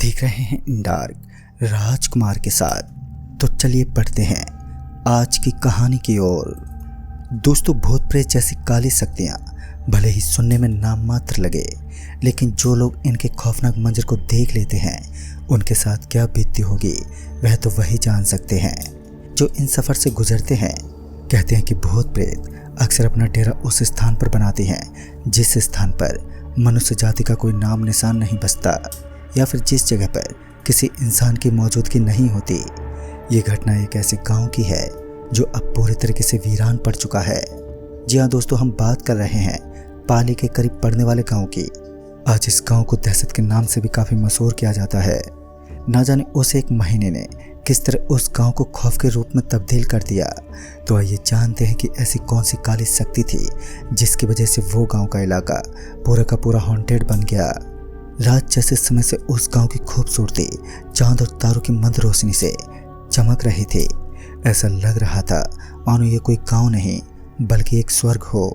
देख रहे हैं इन डार्क राजकुमार के साथ। तो चलिए पढ़ते हैं आज की कहानी की ओर। दोस्तों, भूत प्रेत जैसी काली शक्तियाँ भले ही सुनने में नाम मात्र लगे, लेकिन जो लोग इनके खौफनाक मंजर को देख लेते हैं उनके साथ क्या बीतती होगी वह तो वही जान सकते हैं जो इन सफ़र से गुजरते हैं। कहते हैं कि भूत प्रेत अक्सर अपना डेरा उस स्थान पर बनाते हैं जिस स्थान पर मनुष्य जाति का कोई नाम निशान नहीं बसता, या फिर जिस जगह पर किसी इंसान की मौजूदगी नहीं होती। ये घटना एक ऐसे गांव की है जो अब पूरी तरीके से वीरान पड़ चुका है। जी हाँ दोस्तों, हम बात कर रहे हैं पाली के करीब पड़ने वाले गांव की। आज इस गांव को दहशत के नाम से भी काफ़ी मशहूर किया जाता है। ना जाने उस एक महीने ने किस तरह उस गांव को खौफ के रूप में तब्दील कर दिया। तो आइए जानते हैं कि ऐसी कौन सी काली शक्ति थी जिसकी वजह से वो गांव का इलाका पूरा का पूरा हॉन्टेड बन गया। रात जैसे समय से उस गांव की खूबसूरती चांद और तारों की मंद रोशनी से चमक रही थी। ऐसा लग रहा था मानो ये कोई गांव नहीं बल्कि एक स्वर्ग हो।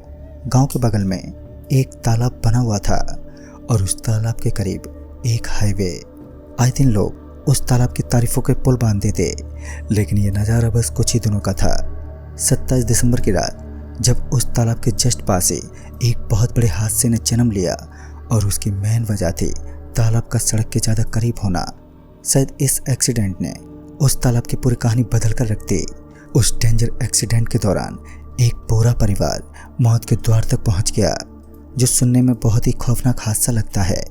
गांव के बगल में एक तालाब बना हुआ था और उस तालाब के करीब एक हाईवे। आए दिन लोग उस तालाब की तारीफों के पुल बांधते थे, लेकिन ये नज़ारा बस कुछ ही दिनों का था। 27 दिसंबर की रात जब उस तालाब के जस्ट पास ही एक बहुत बड़े हादसे ने जन्म लिया, और उसकी मेन वजह थी तालाब का सड़क के ज़्यादा करीब होना। शायद इस एक्सीडेंट ने उस तालाब की पूरी कहानी बदल कर रख दी। उस डेंजर एक्सीडेंट के दौरान एक पूरा परिवार मौत के द्वार तक पहुंच गया, जो सुनने में बहुत ही खौफनाक हादसा लगता है,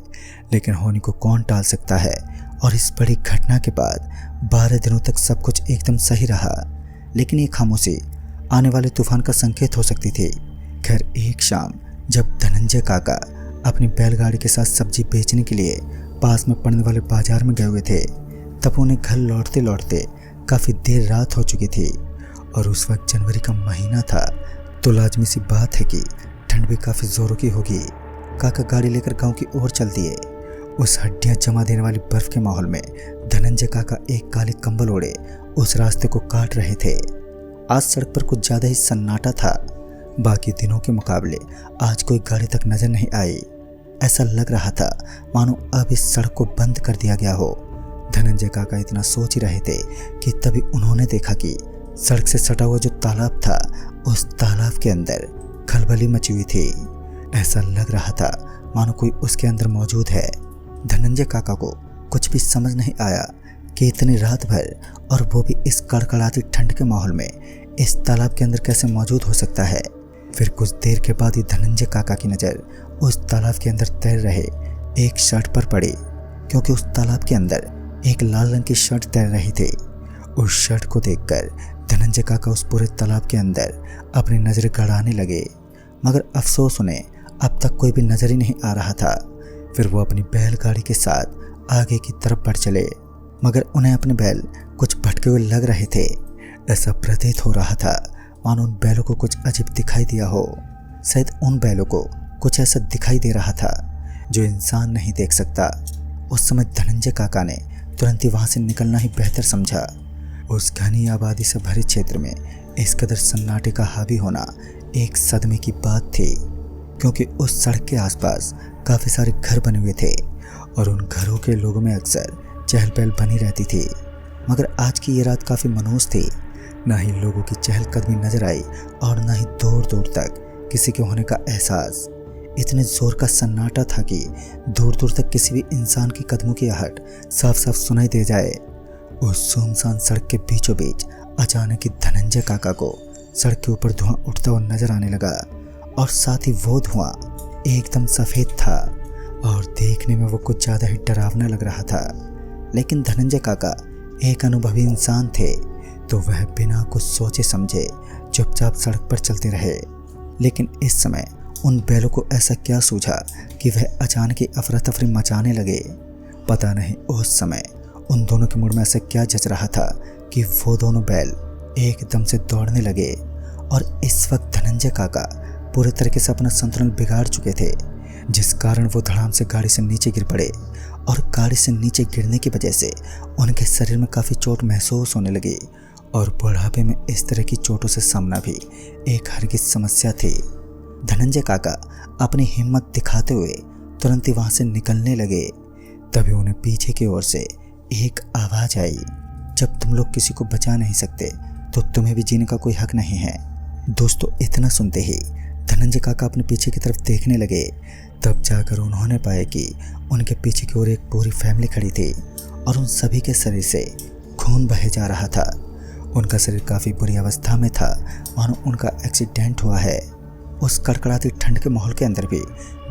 लेकिन होने को कौन टाल सकता है। और इस बड़ी घटना के बाद 12 दिनों तक सब कुछ एकदम सही रहा, लेकिन ये खामोशी आने वाले तूफान का संकेत हो सकती थी। खैर, एक शाम जब धनंजय काका अपनी बैलगाड़ी के साथ सब्जी बेचने के लिए पास में पड़ने वाले बाजार में गए हुए थे, तब उन्हें घर लौटते लौटते काफ़ी देर रात हो चुकी थी। और उस वक्त जनवरी का महीना था, तो लाजमी सी बात है कि ठंड भी काफ़ी ज़ोरों की होगी। काका गाड़ी लेकर गांव की ओर चल दिए। उस हड्डियां जमा देने वाली बर्फ के माहौल में धनंजय काका एक काले कंबल ओढ़े उस रास्ते को काट रहे थे। आज सड़क पर कुछ ज़्यादा ही सन्नाटा था। बाकी दिनों के मुकाबले आज कोई गाड़ी तक नजर नहीं आई। ऐसा लग रहा था मानो अब इस सड़क को बंद कर दिया गया हो। धनंजय काका इतना सोच ही रहे थे कि तभी उन्होंने देखा कि सड़क से सटा हुआ जो तालाब था, उस तालाब के अंदर खलबली मची हुई थी। ऐसा लग रहा था मानो कोई उसके अंदर मौजूद है। धनंजय काका को कुछ भी समझ नहीं आया कि इतनी रात भर, और वो भी इस कड़कड़ाती ठंड के माहौल में, इस तालाब के अंदर कैसे मौजूद हो सकता है। फिर कुछ देर के बाद ही धनंजय काका की नज़र उस तालाब के अंदर तैर रहे एक शर्ट पर पड़ी, क्योंकि उस तालाब के अंदर एक लाल रंग की शर्ट तैर रही थी। उस शर्ट को देखकर धनंजय काका उस पूरे तालाब के अंदर अपनी नज़रें गड़ाने लगे, मगर अफसोस उन्हें अब तक कोई भी नज़र ही नहीं आ रहा था। फिर वो अपनी बैलगाड़ी के साथ आगे की तरफ बढ़ चले, मगर उन्हें अपने बैल कुछ भटके हुए लग रहे थे। ऐसा प्रतीत हो रहा था मानो उन बैलों को कुछ अजीब दिखाई दिया हो। शायद उन बैलों को कुछ ऐसा दिखाई दे रहा था जो इंसान नहीं देख सकता। उस समय धनंजय काका ने तुरंत ही वहाँ से निकलना ही बेहतर समझा। उस घनी आबादी से भरे क्षेत्र में इस कदर सन्नाटे का हावी होना एक सदमे की बात थी, क्योंकि उस सड़क के आसपास काफ़ी सारे घर बने हुए थे और उन घरों के लोगों में अक्सर चहल पहल बनी रहती थी। मगर आज की ये रात काफ़ी मनहूस थी। ना ही लोगों की चहलकदमी नजर आई और ना ही दूर दूर तक किसी के होने का एहसास। इतने जोर का सन्नाटा था कि दूर दूर तक किसी भी इंसान की कदमों की आहट साफ साफ सुनाई दे जाए। उस सुनसान सड़क के बीचों बीच अचानक ही धनंजय काका को सड़क के ऊपर धुआं उठता हुआ नजर आने लगा, और साथ ही वो धुआं एकदम सफ़ेद था और देखने में वो कुछ ज़्यादा ही डरावना लग रहा था। लेकिन धनंजय काका एक अनुभवी इंसान थे, तो वह बिना कुछ सोचे समझे चुपचाप सड़क पर चलते रहे। लेकिन इस समय उन बैलों को ऐसा क्या सूझा कि वह अचानक ही अफरा तफरी मचाने लगे। पता नहीं उस समय उन दोनों के मूड में ऐसा क्या जच रहा था कि वो दोनों बैल एकदम से दौड़ने लगे। और इस वक्त धनंजय काका पूरे तरीके से अपना संतुलन बिगाड़ चुके थे, जिस कारण वो धड़ाम से गाड़ी से नीचे गिर पड़े। और गाड़ी से नीचे गिरने की वजह से उनके शरीर में काफ़ी चोट महसूस होने लगी, और बुढ़ापे में इस तरह की चोटों से सामना भी एक हरगिज समस्या थी। धनंजय काका अपनी हिम्मत दिखाते हुए तुरंत ही वहाँ से निकलने लगे। तभी उन्हें पीछे की ओर से एक आवाज आई, जब तुम लोग किसी को बचा नहीं सकते तो तुम्हें भी जीने का कोई हक नहीं है। दोस्तों इतना सुनते ही धनंजय काका अपने पीछे की तरफ देखने लगे। तब जाकर उन्होंने पाया कि उनके पीछे की ओर एक पूरी फैमिली खड़ी थी और उन सभी के शरीर से खून बहे जा रहा था। उनका शरीर काफ़ी बुरी अवस्था में था, मानो उनका एक्सीडेंट हुआ है। उस कड़कड़ाती ठंड के माहौल के अंदर भी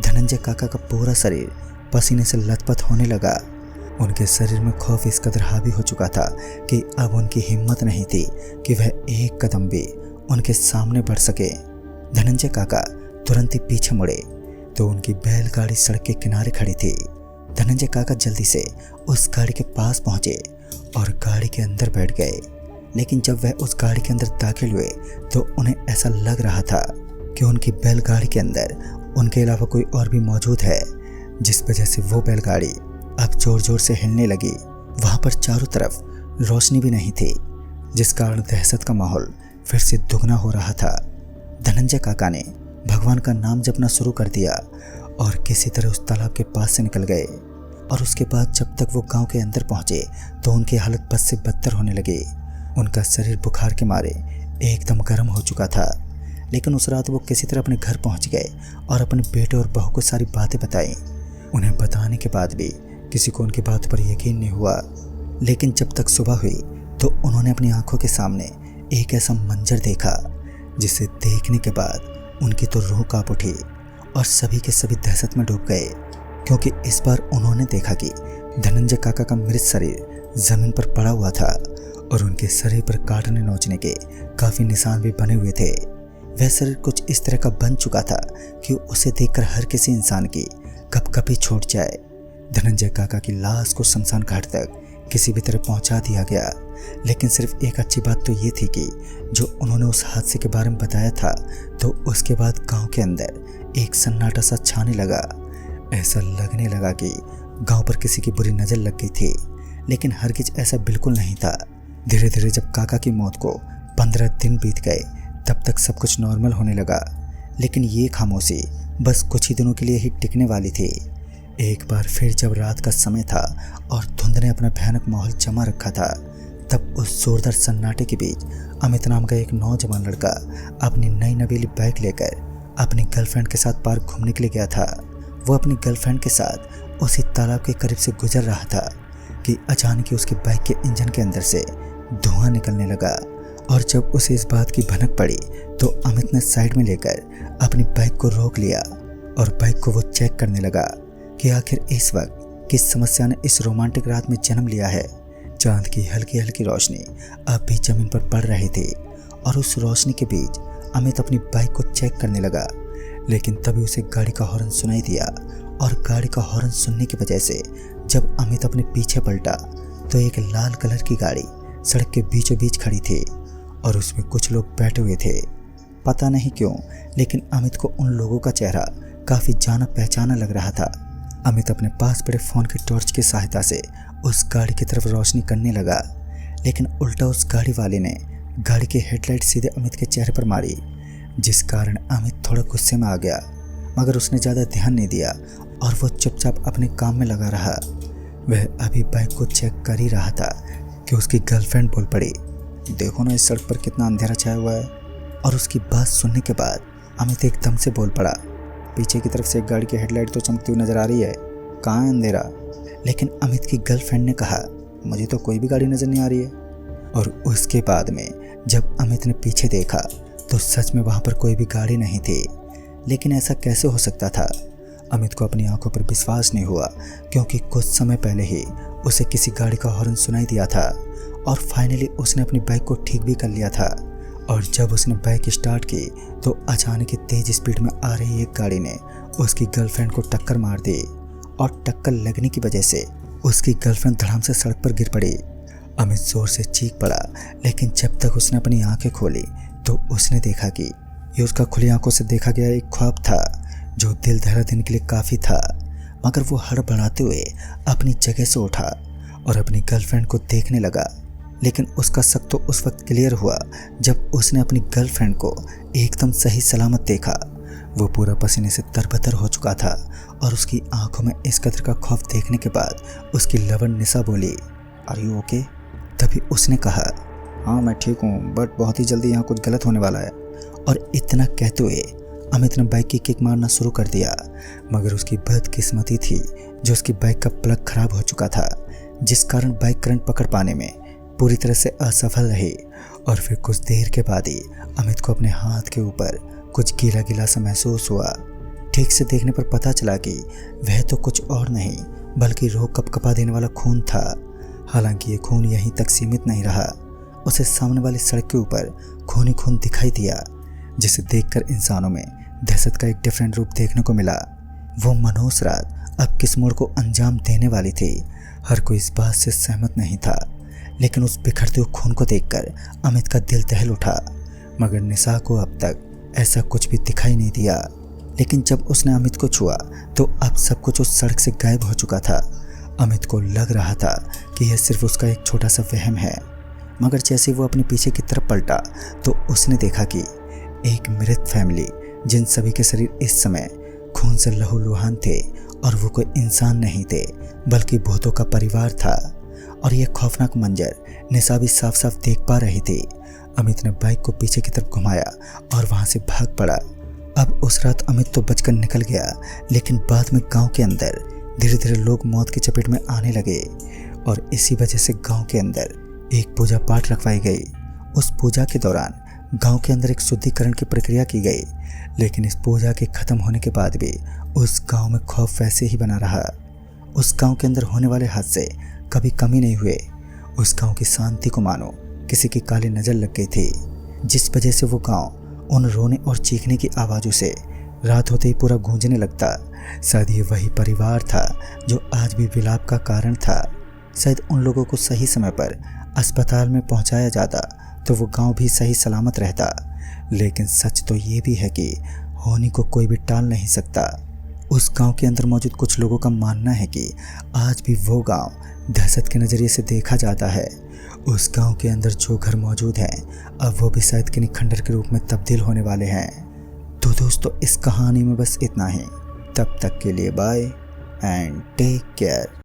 धनंजय काका का पूरा शरीर पसीने से लथपथ होने लगा। उनके शरीर में खौफ इस कदर हावी हो चुका था कि अब उनकी हिम्मत नहीं थी कि वह एक कदम भी उनके सामने बढ़ सके। धनंजय काका तुरंत ही पीछे मुड़े तो उनकी बैलगाड़ी सड़क के किनारे खड़ी थी। धनंजय काका जल्दी से उस गाड़ी के पास पहुंचे और गाड़ी के अंदर बैठ गए। लेकिन जब वह उस गाड़ी के अंदर दाखिल हुए तो उन्हें ऐसा लग रहा था कि उनकी बैलगाड़ी के अंदर उनके अलावा कोई और भी मौजूद है, जिस वजह से वो बैलगाड़ी अब जोर जोर से हिलने लगी। वहाँ पर चारों तरफ रोशनी भी नहीं थी, जिस कारण दहशत का माहौल फिर से दुगना हो रहा था। धनंजय काका ने भगवान का नाम जपना शुरू कर दिया और किसी तरह उस तालाब के पास से निकल गए। और उसके बाद जब तक वो गांव के अंदर पहुंचे तो उनकी हालत बद से बदतर होने लगी। उनका शरीर बुखार के मारे एकदम गर्म हो चुका था। लेकिन उस रात वो किसी तरह अपने घर पहुंच गए और अपने बेटे और बहू को सारी बातें बताई। उन्हें बताने के बाद भी किसी को उनकी बात पर यकीन नहीं हुआ। लेकिन जब तक सुबह हुई तो उन्होंने अपनी आंखों के सामने एक ऐसा मंजर देखा जिसे देखने के बाद उनकी तो रूह कांप उठी और सभी के सभी दहशत में डूब गए, क्योंकि इस बार उन्होंने देखा कि धनंजय काका का मृत शरीर जमीन पर पड़ा हुआ था और उनके शरीर पर काटने नोचने के काफ़ी निशान भी बने हुए थे। वह शरीर कुछ इस तरह का बन चुका था कि उसे देखकर हर किसी इंसान की कपकपी छूट जाए। धनंजय काका की लाश को शमशान घाट तक किसी भी तरह पहुंचा दिया गया। लेकिन सिर्फ एक अच्छी बात तो ये थी कि जो उन्होंने उस हादसे के बारे में बताया था तो उसके बाद गांव के अंदर एक सन्नाटा सा छाने लगा। ऐसा लगने लगा कि गांव पर किसी की बुरी नज़र लग गई थी, लेकिन हरगिज ऐसा बिल्कुल नहीं था। धीरे धीरे जब काका की मौत को 15 दिन बीत गए तब तक सब कुछ नॉर्मल होने लगा। लेकिन ये खामोशी बस कुछ ही दिनों के लिए ही टिकने वाली थी। एक बार फिर जब रात का समय था और धुंध ने अपना भयानक माहौल जमा रखा था, तब उस जोरदार सन्नाटे के बीच अमित नाम का एक नौजवान लड़का अपनी नई नवेली बाइक लेकर अपनी गर्लफ्रेंड के साथ पार्क घूमने के लिए गया था। वो अपनी गर्लफ्रेंड के साथ उसी तालाब के करीब से गुजर रहा था कि अचानक ही उसकी बाइक के इंजन के अंदर से धुआं निकलने लगा। और जब उसे इस बात की भनक पड़ी तो अमित ने साइड में लेकर अपनी बाइक को रोक लिया और बाइक को वो चेक करने लगा कि आखिर इस वक्त किस समस्या ने इस रोमांटिक रात में जन्म लिया है। चांद की हल्की हल्की रोशनी अब भी जमीन पर पड़ रही थी और उस रोशनी के बीच अमित अपनी बाइक को चेक करने लगा। लेकिन तभी उसे गाड़ी का हॉर्न सुनाई दिया और गाड़ी का हॉर्न सुनने की वजह से जब अमित अपने पीछे पलटा तो एक लाल कलर की गाड़ी सड़क के बीचों बीच खड़ी थी और उसमें कुछ लोग बैठे हुए थे। पता नहीं क्यों, लेकिन अमित को उन लोगों का चेहरा काफ़ी जाना पहचाना लग रहा था। अमित अपने पास पड़े फ़ोन की टॉर्च की सहायता से उस गाड़ी की तरफ रोशनी करने लगा, लेकिन उल्टा उस गाड़ी वाले ने गाड़ी की हेडलाइट सीधे अमित के चेहरे पर मारी, जिस कारण अमित थोड़ा गुस्से में आ गया। मगर उसने ज़्यादा ध्यान नहीं दिया और वो चुपचाप अपने काम में लगा रहा। वह अभी बाइक को चेक कर ही रहा था कि उसकी गर्लफ्रेंड बोल पड़ी, देखो ना इस सड़क पर कितना अंधेरा छाया हुआ है। और उसकी बात सुनने के बाद अमित एकदम से बोल पड़ा, पीछे की तरफ से एक गाड़ी की हेडलाइट तो चमकती हुई नज़र आ रही है, कहाँ है अंधेरा। लेकिन अमित की गर्लफ्रेंड ने कहा, मुझे तो कोई भी गाड़ी नज़र नहीं आ रही है। और उसके बाद में जब अमित ने पीछे देखा तो सच में वहाँ पर कोई भी गाड़ी नहीं थी। लेकिन ऐसा कैसे हो सकता था? अमित को अपनी आंखों पर विश्वास नहीं हुआ, क्योंकि कुछ समय पहले ही उसे किसी गाड़ी का हॉर्न सुनाई दिया था और फाइनली उसने अपनी बाइक को ठीक भी कर लिया था। और जब उसने बाइक स्टार्ट की तो अचानक ही तेज स्पीड में आ रही एक गाड़ी ने उसकी गर्लफ्रेंड को टक्कर मार दी और टक्कर लगने की वजह से उसकी गर्लफ्रेंड धड़ाम से सड़क पर गिर पड़ी। अमित जोर से चीख पड़ा, लेकिन जब तक उसने अपनी आंखें खोली तो उसने देखा कि ये उसका खुली आंखों से देखा गया एक ख्वाब था जो दिल दहला देने के लिए काफ़ी था। मगर वो हड़बड़ाते हुए अपनी जगह से उठा और अपनी गर्लफ्रेंड को देखने लगा। लेकिन उसका शक तो उस वक्त क्लियर हुआ जब उसने अपनी गर्लफ्रेंड को एकदम सही सलामत देखा। वो पूरा पसीने से तरबतर हो चुका था और उसकी आंखों में इस कदर का खौफ देखने के बाद उसकी लवर निशा बोली, आर यू ओके? तभी उसने कहा, हाँ मैं ठीक हूँ, बट बहुत ही जल्दी यहाँ कुछ गलत होने वाला है। और इतना कहते हुए अमित ने बाइक की किक मारना शुरू कर दिया, मगर उसकी बदकिस्मती थी जो उसकी बाइक का प्लग खराब हो चुका था, जिस कारण बाइक करंट पकड़ पाने में पूरी तरह से असफल रही। और फिर कुछ देर के बाद ही अमित को अपने हाथ के ऊपर कुछ गीला गीला सा महसूस हुआ। ठीक से देखने पर पता चला कि वह तो कुछ और नहीं बल्कि रूह कपकपा देने वाला खून था। हालांकि ये खून यहीं तक सीमित नहीं रहा, उसे सामने वाली सड़क के ऊपर खून ही खून दिखाई दिया, जिसे देखकर इंसानों में दहशत का एक डिफरेंट रूप देखने को मिला। वो मनहूस रात अब किस मोड़ को अंजाम देने वाली थी, हर कोई इस बात से सहमत नहीं था। लेकिन उस बिखरते हुए खून को देखकर अमित का दिल दहल उठा, मगर निशा को अब तक ऐसा कुछ भी दिखाई नहीं दिया। लेकिन जब उसने अमित को छुआ तो अब सब कुछ उस सड़क से गायब हो चुका था। अमित को लग रहा था कि यह सिर्फ उसका एक छोटा सा वहम है, मगर जैसे वो अपने पीछे की तरफ पलटा तो उसने देखा कि एक मृत फैमिली, जिन सभी के शरीर इस समय खून से लहूलुहान थे, और वो कोई इंसान नहीं थे बल्कि भूतों का परिवार था। और यह खौफनाक मंजर निशा भी साफ साफ देख पा रही थी। अमित ने बाइक को पीछे की तरफ घुमाया और वहां से भाग पड़ा। अब उस रात अमित तो बचकर निकल गया, लेकिन बाद में गांव के अंदर धीरे धीरे लोग मौत की चपेट में आने लगे और इसी वजह से गांव के अंदर एक पूजा पाठ रखवाई गई। उस पूजा के दौरान गांव के अंदर एक शुद्धिकरण की प्रक्रिया की गई, लेकिन इस पूजा के खत्म होने के बाद भी उस गांव में खौफ वैसे ही बना रहा। उस गांव के अंदर होने वाले हादसे कभी कमी नहीं हुए। उस गांव की शांति को मानो किसी की काली नज़र लग गई थी, जिस वजह से वो गांव उन रोने और चीखने की आवाज़ों से रात होते ही पूरा गूंजने लगता। शायद ये वही परिवार था जो आज भी विलाप का कारण था। शायद उन लोगों को सही समय पर अस्पताल में पहुंचाया जाता तो वो गांव भी सही सलामत रहता। लेकिन सच तो ये भी है कि होनी को कोई भी टाल नहीं सकता। उस गांव के अंदर मौजूद कुछ लोगों का मानना है कि आज भी वो गांव दहशत के नज़रिए से देखा जाता है। उस गांव के अंदर जो घर मौजूद हैं अब वो भी शायद किन्हीं खंडर के रूप में तब्दील होने वाले हैं। तो दोस्तों, इस कहानी में बस इतना ही। तब तक के लिए बाय एंड टेक केयर।